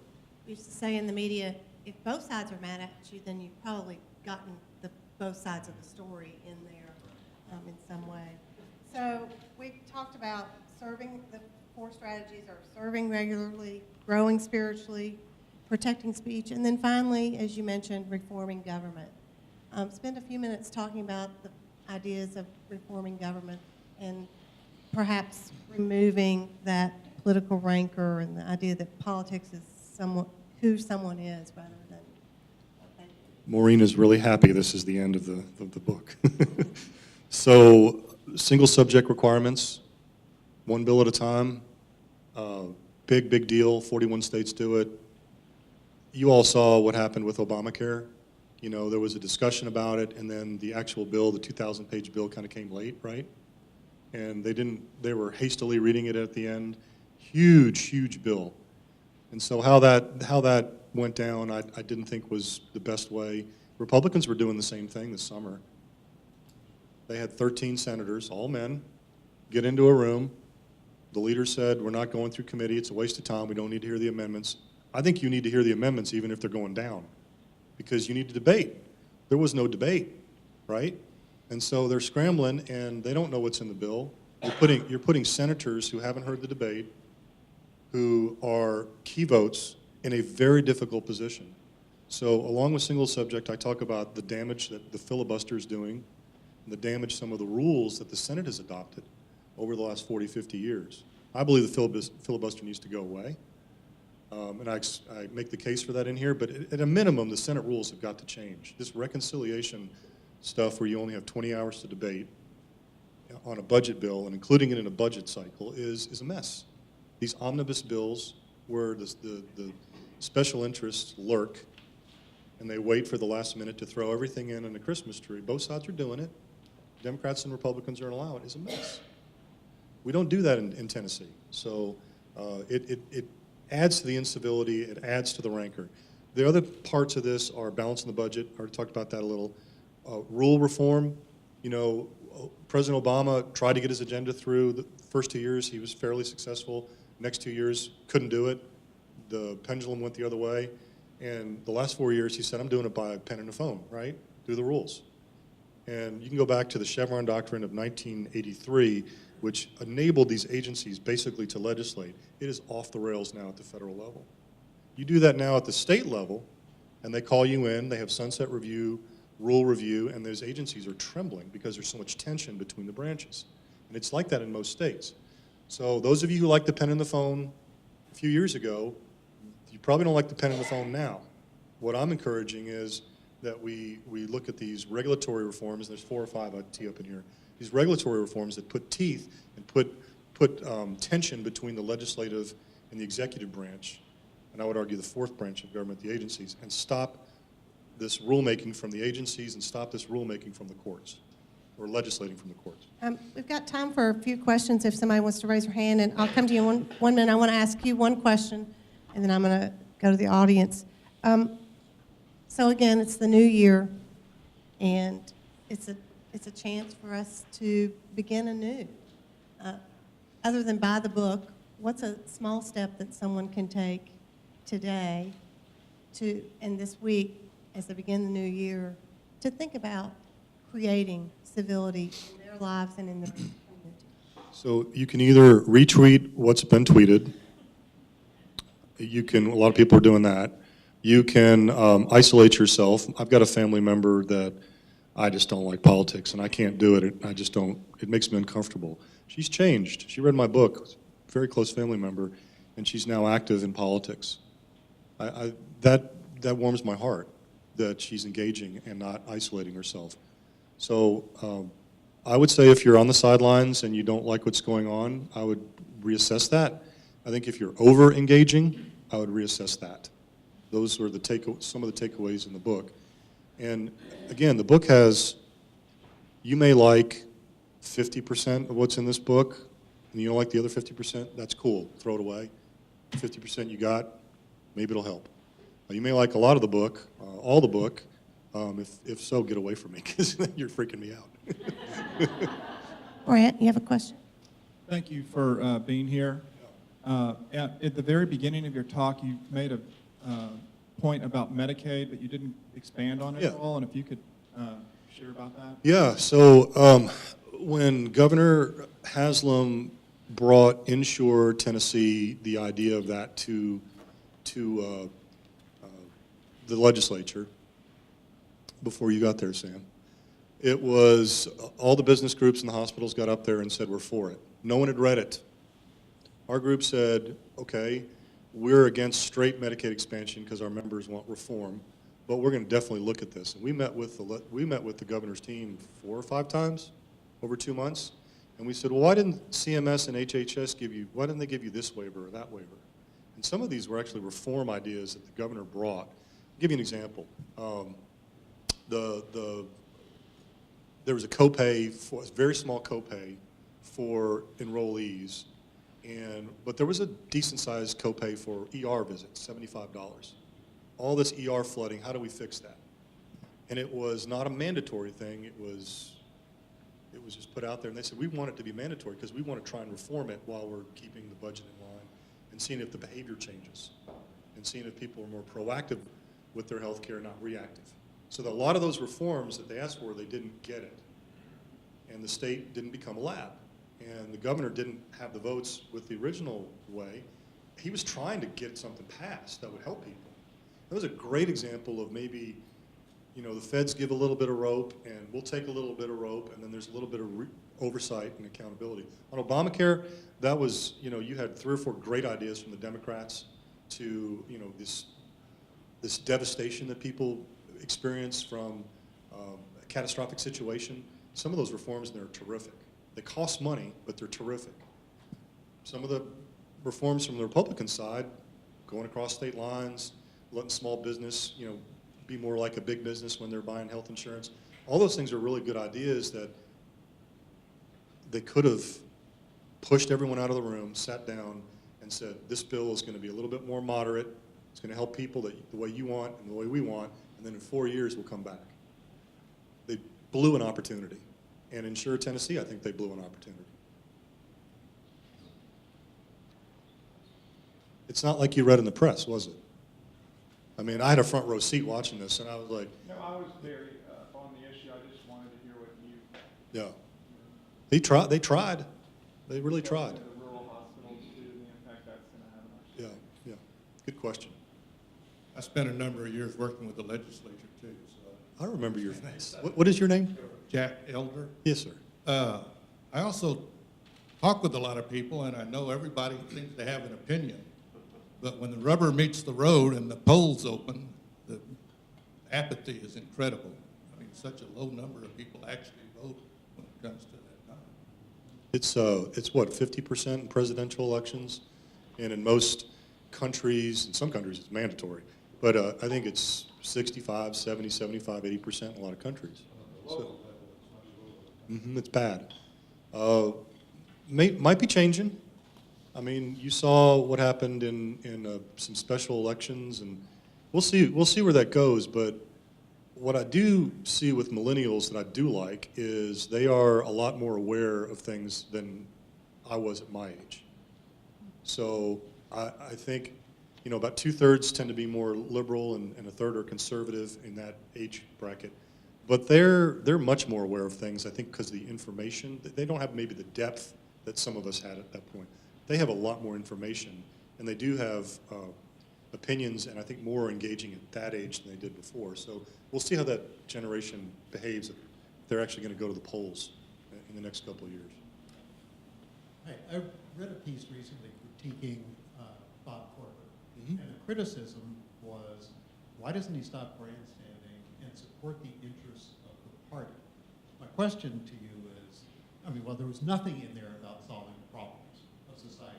in the media, if both sides are mad at you, then you've probably gotten both sides of the story in there in some way. So we talked about serving. The 4 strategies are serving regularly, growing spiritually, protecting speech, and then finally, as you mentioned, reforming government. Spend a few minutes talking about the ideas of reforming government and perhaps removing that political rancor and the idea that politics is who someone is rather than what they do. Maureen is really happy this is the end of the book. So, single subject requirements, one bill at a time, big deal, 41 states do it. You all saw what happened with Obamacare. You know, there was a discussion about it, and then the actual bill, the 2,000-page bill, kind of came late, right? And they were hastily reading it at the end. Huge bill. And so how that went down, I didn't think was the best way. Republicans were doing the same thing this summer. They had 13 senators, all men, get into a room. The leader said, we're not going through committee, it's a waste of time, we don't need to hear the amendments. I think you need to hear the amendments even if they're going down, because you need to debate. There was no debate, right? And so they're scrambling, and they don't know what's in the bill. You're putting senators who haven't heard the debate, who are key votes, in a very difficult position. So along with single subject, I talk about the damage that the filibuster is doing, and the damage some of the rules that the Senate has adopted over the last 40, 50 years. I believe the filibuster needs to go away. And I make the case for that in here, but at a minimum, the Senate rules have got to change. This reconciliation stuff where you only have 20 hours to debate on a budget bill and including it in a budget cycle is a mess. These omnibus bills where the special interests lurk and they wait for the last minute to throw everything in a Christmas tree. Both sides are doing it. Democrats and Republicans are allowed it. It's a mess. We don't do that in Tennessee. So it adds to the incivility, it adds to the rancor. The other parts of this are balancing the budget. I already talked about that a little. Rule reform, you know, President Obama tried to get his agenda through. The first 2 years, he was fairly successful. Next 2 years, couldn't do it. The pendulum went the other way. And the last 4 years, he said, I'm doing it by pen and a phone, right? Do the rules. And you can go back to the Chevron Doctrine of 1983, which enabled these agencies basically to legislate. It is off the rails now at the federal level. You do that now at the state level, and they call you in, they have sunset review, rule review, and those agencies are trembling because there's so much tension between the branches. And it's like that in most states. So those of you who liked the pen and the phone a few years ago, you probably don't like the pen and the phone now. What I'm encouraging is that we look at these regulatory reforms, there's 4 or 5 I tee up in here, these regulatory reforms that put teeth and put tension between the legislative and the executive branch, and I would argue the 4th branch of government, the agencies, and stop this rulemaking from the agencies and stop this rulemaking from the courts, or legislating from the courts. We've got time for a few questions if somebody wants to raise their hand, and I'll come to you in one minute. I want to ask you one question, and then I'm going to go to the audience. So again, it's the new year, and it's a chance for us to begin anew. Other than buy the book, what's a small step that someone can take today and this week as they begin the new year to think about creating civility in their lives and in the community? So you can either retweet what's been tweeted. A lot of people are doing that. You can isolate yourself. I've got a family member that I just don't like politics, and I can't do it. I just don't. It makes me uncomfortable. She's changed. She read my book, very close family member, and she's now active in politics. That warms my heart that she's engaging and not isolating herself. So I would say if you're on the sidelines and you don't like what's going on, I would reassess that. I think if you're over-engaging, I would reassess that. Those are some of the takeaways in the book. And again, the book has, you may like 50% of what's in this book, and you don't like the other 50%, that's cool, throw it away. 50% you got, maybe it'll help. You may like a lot of the book, all the book. If so, get away from me, because you're freaking me out. Brant, you have a question? Thank you for being here. At the very beginning of your talk, you made a point about Medicaid, but you didn't expand on it Yeah. at all, and if you could share about that. Yeah, so when Governor Haslam brought Insure Tennessee, the idea of that to the legislature, before you got there, Sam, it was all the business groups and the hospitals got up there and said, we're for it. No one had read it. Our group said, okay, we're against straight Medicaid expansion because our members want reform, but we're going to definitely look at this. And we met with the governor's team 4 or 5 times over 2 months, and we said, well, why didn't CMS and HHS why didn't they give you this waiver or that waiver? And some of these were actually reform ideas that the governor brought. I'll give you an example. There was a copay, a very small copay for enrollees, but there was a decent-sized copay for ER visits, $75. All this ER flooding, how do we fix that? And it was not a mandatory thing. It was just put out there, and they said, we want it to be mandatory because we want to try and reform it while we're keeping the budget in line and seeing if the behavior changes and seeing if people are more proactive with their health care, not reactive. So that a lot of those reforms that they asked for, they didn't get it. And the state didn't become a lab. And the governor didn't have the votes with the original way. He was trying to get something passed that would help people. That was a great example of maybe, the feds give a little bit of rope, and we'll take a little bit of rope, and then there's a little bit of oversight and accountability. On Obamacare, that was, you had 3 or 4 great ideas from the Democrats to, this devastation that people experience from a catastrophic situation. Some of those reforms, they're terrific. They cost money, but they're terrific. Some of the reforms from the Republican side, going across state lines, letting small business, be more like a big business when they're buying health insurance. All those things are really good ideas that they could have pushed everyone out of the room, sat down, and said, this bill is going to be a little bit more moderate. It's going to help people the way you want and the way we want, and then in 4 years we'll come back. They blew an opportunity. And Insure Tennessee, I think they blew an opportunity. It's not like you read in the press, was it? I mean, I had a front row seat watching this, and I was like, No, I was very on the issue. I just wanted to hear what you. yeah. They tried. They really tried. The rural hospitals too, and the impact that's going to have on our. Yeah, yeah. Good question. I spent a number of years working with the legislature too, so. I remember your face. What is your name? Jack Elder. Yes, sir. I also talk with a lot of people, and I know everybody seems to have an opinion. But when the rubber meets the road and the polls open, the apathy is incredible. I mean, such a low number of people actually vote when it comes to that time. It's what, 50% in presidential elections? And in most countries, in some countries it's mandatory. But I think it's 65, 70, 75, 80% in a lot of countries. So, it's bad. Might be changing. I mean, you saw what happened in some special elections, and we'll see where that goes. But what I do see with millennials that I do like is they are a lot more aware of things than I was at my age. So I think, about 2/3 tend to be more liberal and 1/3 are conservative in that age bracket. But they're much more aware of things, I think, because of the information. They don't have maybe the depth that some of us had at that point. They have a lot more information, and they do have opinions, and I think more engaging at that age than they did before. So we'll see how that generation behaves if they're actually going to go to the polls in the next couple of years. I read a piece recently critiquing Bob Corker, Mhm. and the criticism was, why doesn't he stop grandstanding and support the interests of the party? My question to you is, there was nothing in there about solving the problems of society.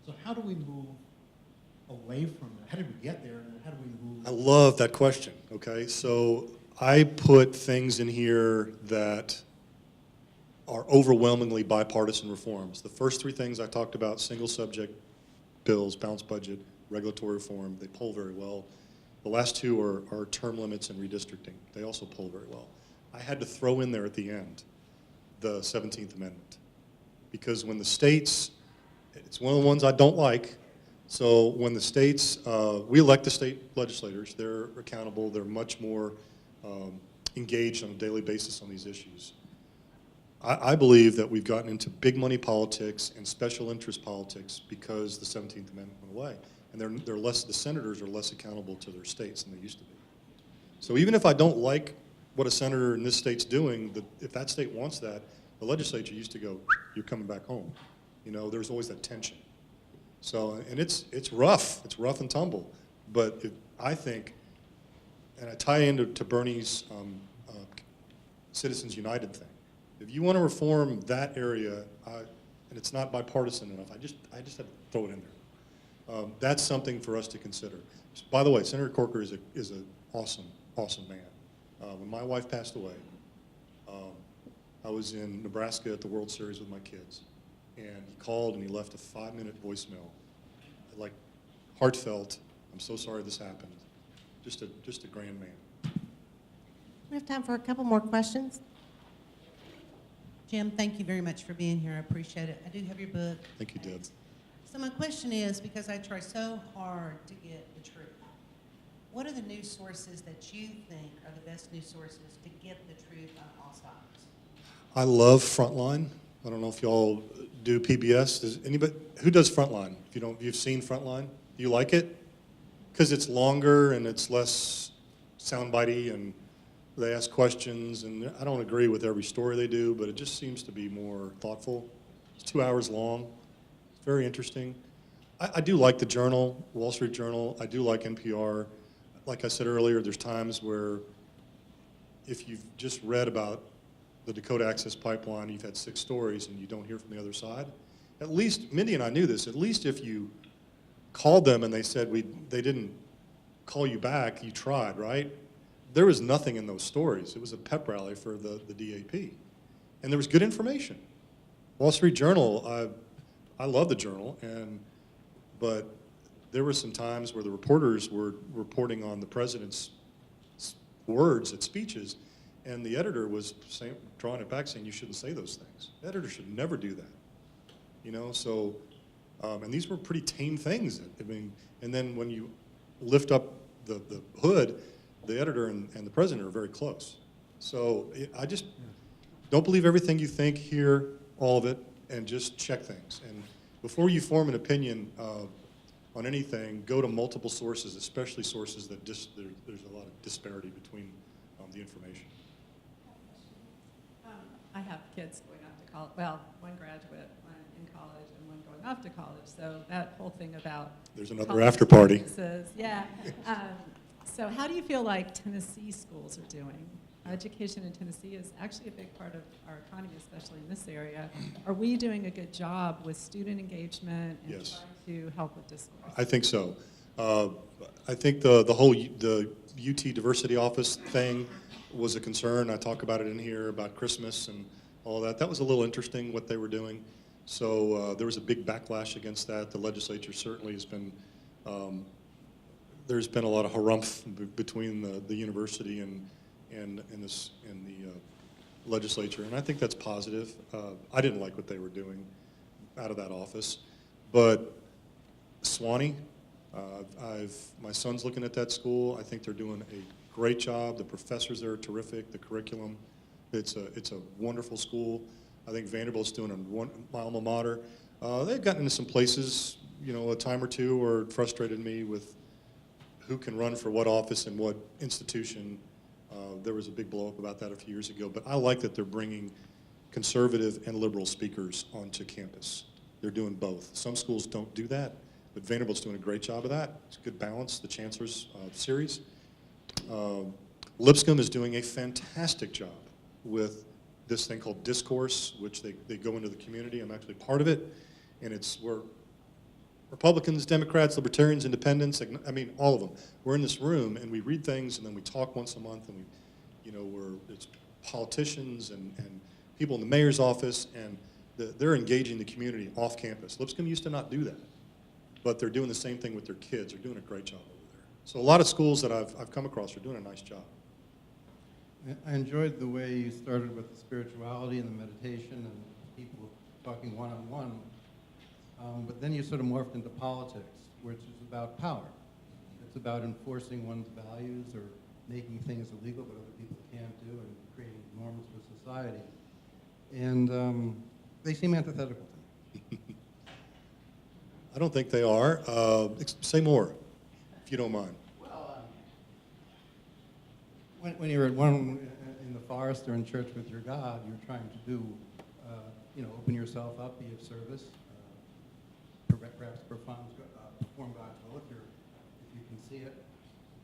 So how do we move away from that? How did we get there, and then how do we move? I love that question, okay? So I put things in here that are overwhelmingly bipartisan reforms. The first three things I talked about, single subject bills, balanced budget, regulatory reform, they poll very well. The last two are term limits and redistricting. They also poll very well. I had to throw in there at the end the 17th Amendment, because when the states, it's one of the ones I don't like, so when the states, we elect the state legislators, they're accountable, they're much more engaged on a daily basis on these issues. I believe that we've gotten into big money politics and special interest politics because the 17th Amendment went away. And they're less, the senators are less accountable to their states than they used to be. So even if I don't like what a senator in this state's doing, if that state wants that, the legislature used to go, you're coming back home. You know, there's always that tension. So, and it's rough and tumble. But I think, and I tie into Bernie's Citizens United thing. If you want to reform that area, and it's not bipartisan enough, I just had to throw it in there. That's something for us to consider. By the way, Senator Corker is an awesome man. When my wife passed away, I was in Nebraska at the World Series with my kids, and he called and he left a 5-minute voicemail, like heartfelt. I'm so sorry this happened. Just a grand man. We have time for a couple more questions. Jim, thank you very much for being here. I appreciate it. I do have your book. Thank you, Deb. So my question is, because I try so hard to get the truth, what are the news sources that you think are the best news sources to get the truth on all sides? I love Frontline. I don't know if y'all do PBS. Does anybody who does Frontline? If you've seen Frontline, do you like it? Because it's longer and it's less soundbitey, and they ask questions, and I don't agree with every story they do, but it just seems to be more thoughtful. It's 2 hours long. It's very interesting. I do like the Journal, Wall Street Journal. I do like NPR. Like I said earlier, there's times where if you've just read about the Dakota Access Pipeline, you've had 6 stories and you don't hear from the other side. At least, Mindy and I knew this, at least if you called them and they said they didn't call you back, you tried, right? There was nothing in those stories. It was a pep rally for the DAP. And there was good information. Wall Street Journal, I love the Journal, but there were some times where the reporters were reporting on the president's words at speeches, and the editor was drawing it back, saying you shouldn't say those things. The editor should never do that. You know, so, and these were pretty tame things. I mean, and then when you lift up the hood, the editor and the president are very close. So I just don't believe everything you think, hear all of it, and just check things. And before you form an opinion on anything, go to multiple sources, especially sources that there's a lot of disparity between the information. I have kids going off to college. Well, one graduate, one in college, and one going off to college. So that whole thing about There's another after party. Yeah. So how do you feel like Tennessee schools are doing? Education in Tennessee is actually a big part of our economy, especially in this area. Are we doing a good job with student engagement and Yes. trying to help with discourse? I think so. I think the whole the UT diversity office thing was a concern. I talk about it in here about Christmas and all that. That was a little interesting what they were doing. So there was a big backlash against that. The legislature certainly has been. There's been a lot of harumph between the university and the legislature, and I think that's positive. I didn't like what they were doing out of that office, but Sewanee, my son's looking at that school. I think they're doing a great job. The professors there are terrific. The curriculum, it's a wonderful school. I think Vanderbilt's doing my alma mater. They've gotten into some places, you know, a time or two where it frustrated me with who can run for what office and what institution. There was a big blow up about that a few years ago, but I like that they're bringing conservative and liberal speakers onto campus. They're doing both. Some schools don't do that, but Vanderbilt's doing a great job of that. It's a good balance, the Chancellor's series. Lipscomb is doing a fantastic job with this thing called Discourse, which they go into the community. I'm actually part of it, and it's where Republicans, Democrats, Libertarians, Independents, I mean, all of them. We're in this room, and we read things, and then we talk once a month, and it's politicians and people in the mayor's office, and they're engaging the community off campus. Lipscomb used to not do that, but they're doing the same thing with their kids. They're doing a great job over there. So a lot of schools that I've come across are doing a nice job. I enjoyed the way you started with the spirituality and the meditation and people talking one-on-one, but then you sort of morphed into politics, which is about power. It's about enforcing one's values or making things illegal that other people can't do and creating norms for society. And they seem antithetical to me. I don't think they are. Say more, if you don't mind. When you're at one in the forest or in church with your God, you're trying to do, open yourself up, be of service, perhaps perform God's will if you can see it.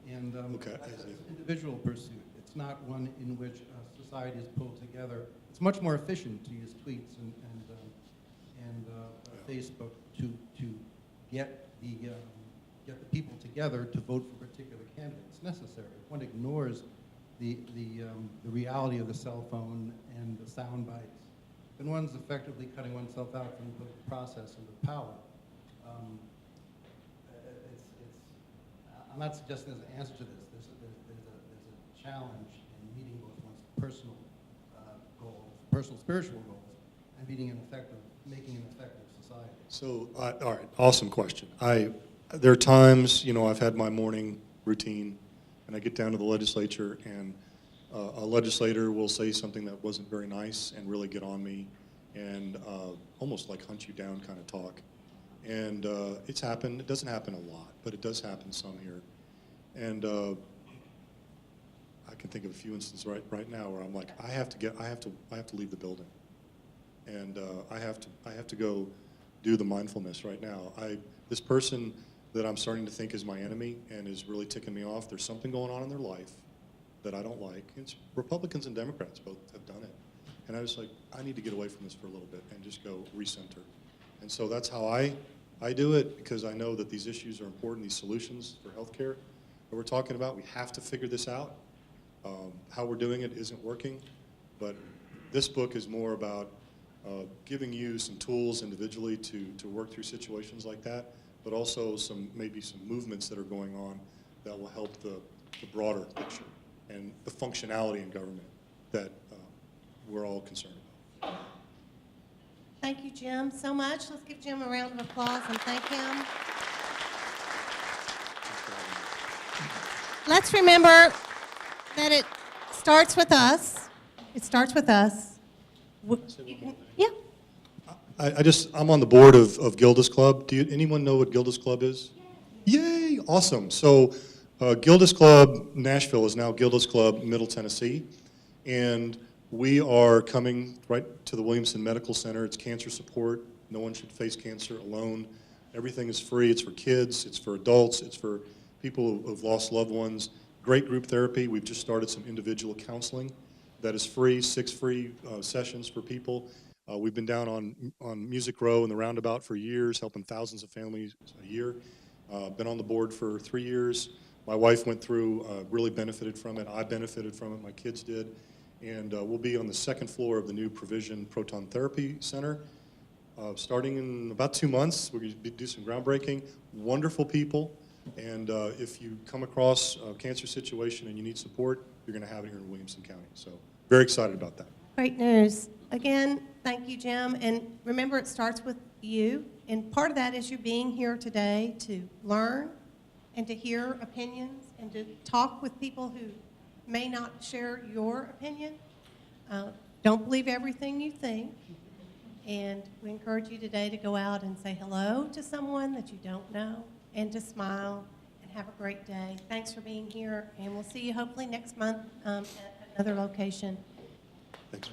And Okay. that's an individual pursuit. It's not one in which society is pulled together. It's much more efficient to use tweets and Facebook to get the people together to vote for particular candidates. It's necessary. If one ignores the reality of the cell phone and the sound bites, then one's effectively cutting oneself out from the political process and the power. I'm not suggesting there's an answer to this. There's a challenge in meeting both one's personal goals, personal spiritual goals, and making an effective society. So, all right, awesome question. There are times, I've had my morning routine, and I get down to the legislature, and a legislator will say something that wasn't very nice and really get on me, and almost like hunt you down kind of talk. And it's happened. It doesn't happen a lot, but it does happen some here. And I can think of a few instances right now where I'm like, I have to leave the building, and I have to go do the mindfulness right now. This person that I'm starting to think is my enemy and is really ticking me off, there's something going on in their life that I don't like. It's Republicans and Democrats both have done it. And I was like, I need to get away from this for a little bit and just go recenter. And so that's how I do it, because I know that these issues are important, these solutions for healthcare that we're talking about. We have to figure this out. How we're doing it isn't working, but this book is more about giving you some tools individually to work through situations like that, but also maybe some movements that are going on that will help the broader picture and the functionality in government that we're all concerned about. Thank you, Jim, so much. Let's give Jim a round of applause and thank him. Let's remember that it starts with us. It starts with us. Yeah. I'm on the board of Gilda's Club. Anyone know what Gilda's Club is? Yay, awesome. So Gilda's Club Nashville is now Gilda's Club Middle Tennessee, and we are coming right to the Williamson Medical Center. It's cancer support. No one should face cancer alone. Everything is free. It's for kids. It's for adults. It's for people who've lost loved ones. Great group therapy. We've just started some individual counseling that is free, 6 free sessions for people. We've been down on Music Row and the Roundabout for years, helping thousands of families a year. Been on the board for 3 years. My wife went through, really benefited from it. I benefited from it. My kids did. And we'll be on the 2nd floor of the new Provision Proton Therapy Center. Starting in about 2 months, we're going to do some groundbreaking. Wonderful people. And if you come across a cancer situation and you need support, you're going to have it here in Williamson County. So very excited about that. Great news. Again, thank you, Jim. And remember, it starts with you. And part of that is you being here today to learn and to hear opinions and to talk with people who may not share your opinion. Don't believe everything you think. And we encourage you today to go out and say hello to someone that you don't know and to smile and have a great day. Thanks for being here, and we'll see you hopefully next month at another location. Thanks.